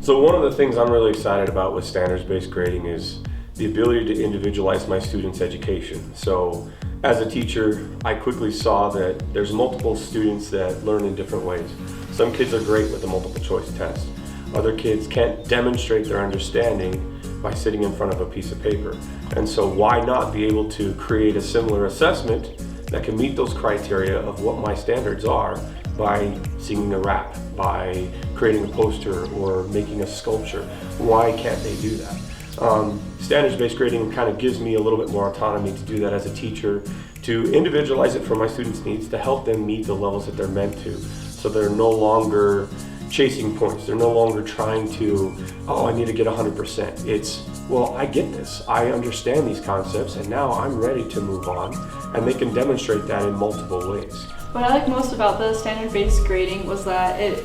So one of the things I'm really excited about with standards-based grading is the ability to individualize my students' education. So as a teacher, I quickly saw that there's multiple students that learn in different ways. Some kids are great with a multiple choice test. Other kids can't demonstrate their understanding by sitting in front of a piece of paper. And so why not be able to create a similar assessment that can meet those criteria of what my standards are by singing a rap, by creating a poster, or making a sculpture. Why can't they do that? Standards-based grading kind of gives me a little bit more autonomy to do that as a teacher, to individualize it for my students' needs, to help them meet the levels that they're meant to. So they're no longer chasing points. They're no longer trying to, oh, I need to get 100%. It's, well, I get this. I understand these concepts, and now I'm ready to move on. And they can demonstrate that in multiple ways. What I like most about the standard-based grading was that it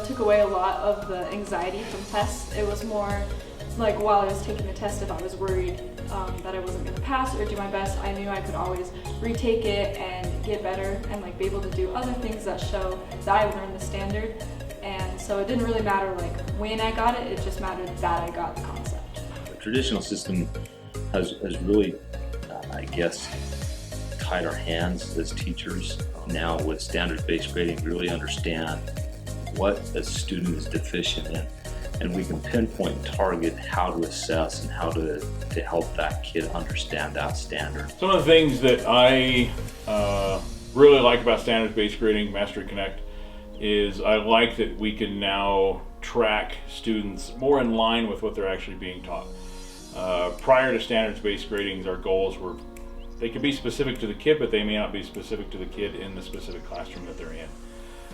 took away a lot of the anxiety from tests. It was more like while I was taking the test, if I was worried that I wasn't going to pass or do my best, I knew I could always retake it and get better and like be able to do other things that show that I learned the standard. And so it didn't really matter like when I got it, it just mattered that I got the concept. The traditional system has really, I guess, tied our hands as teachers. Now with standards-based grading, we really understand what a student is deficient in, and we can pinpoint and target how to assess and how to help that kid understand that standard. Some of the things that I really like about standards-based grading, Mastery Connect, is I like that we can now track students more in line with what they're actually being taught. Prior to standards-based grading, our goals were, they could be specific to the kid, but they may not be specific to the kid in the specific classroom that they're in.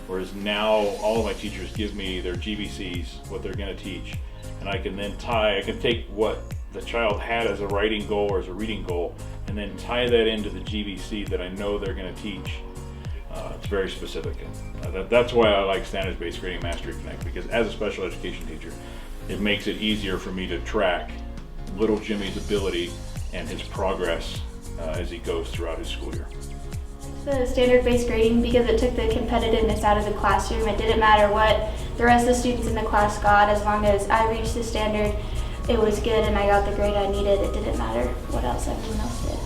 Whereas now, all of my teachers give me their GBCs, what they're going to teach, and I can then I can take what the child had as a writing goal or as a reading goal, and then tie that into the GBC that I know they're going to teach. It's very specific, and that's why I like standards-based grading Mastery Connect, because as a special education teacher, it makes it easier for me to track little Jimmy's ability and his progress as he goes throughout his school year. The standard-based grading because it took the competitiveness out of the classroom. It didn't matter what the rest of the students in the class got, as long as I reached the standard, it was good and I got the grade I needed. It didn't matter what else everyone else did.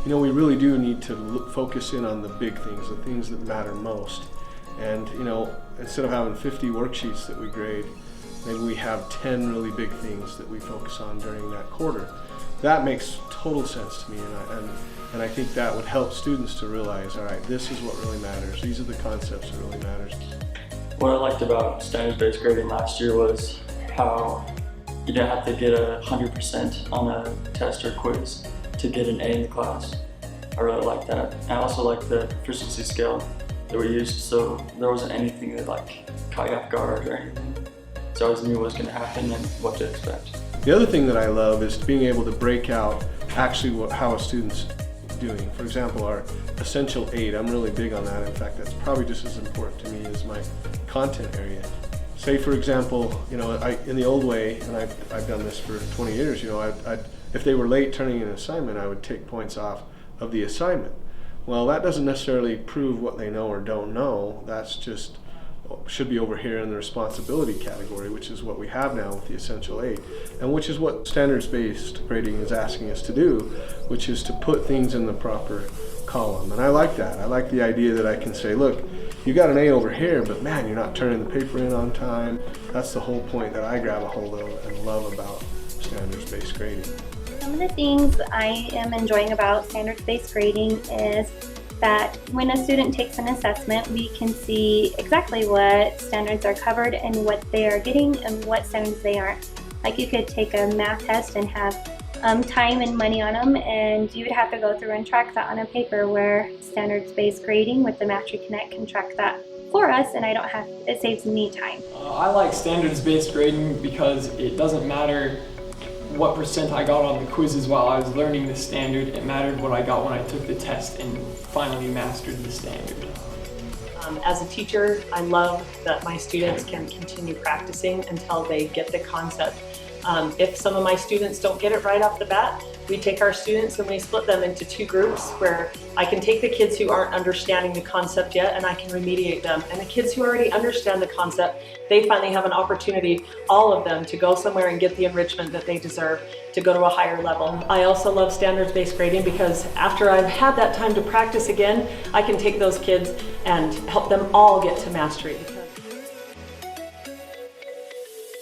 You know, we really do need to focus in on the big things, the things that matter most. And, you know, instead of having 50 worksheets that we grade, maybe we have 10 really big things that we focus on during that quarter. That makes total sense to me, and I think that would help students to realize, all right, this is what really matters. These are the concepts that really matters. What I liked about standards-based grading last year was how you didn't have to get 100% on a test or quiz to get an A in the class. I really liked that. And I also liked the proficiency scale that we used, so there wasn't anything that like caught you off guard or anything. So I always knew what was going to happen and what to expect. The other thing that I love is being able to break out actually how a student's doing. For example, our essential 8, I'm really big on that. In fact, that's probably just as important to me as my content area. Say, for example, you know, in the old way, and I've done this for 20 years, you know, if they were late turning in an assignment, I would take points off of the assignment. Well, that doesn't necessarily prove what they know or don't know. That's just should be over here in the responsibility category, which is what we have now with the Essential 8, and which is what standards-based grading is asking us to do, which is to put things in the proper column. And I like that. I like the idea that I can say, look, you got an A over here, but man, you're not turning the paper in on time. That's the whole point that I grab a hold of and love about standards-based grading. Some of the things I am enjoying about standards-based grading is that when a student takes an assessment, we can see exactly what standards are covered and what they are getting and what standards they aren't. Like you could take a math test and have time and money on them, and you would have to go through and track that on a paper, where standards-based grading with the Mastery Connect can track that for us, and it saves me time. I like standards-based grading because it doesn't matter what percent I got on the quizzes while I was learning the standard. It mattered what I got when I took the test and finally mastered the standard. As a teacher, I love that my students can continue practicing until they get the concept If some of my students don't get it right off the bat, we take our students and we split them into 2 groups where I can take the kids who aren't understanding the concept yet and I can remediate them. And the kids who already understand the concept, they finally have an opportunity, all of them, to go somewhere and get the enrichment that they deserve to go to a higher level. I also love standards-based grading because after I've had that time to practice again, I can take those kids and help them all get to mastery.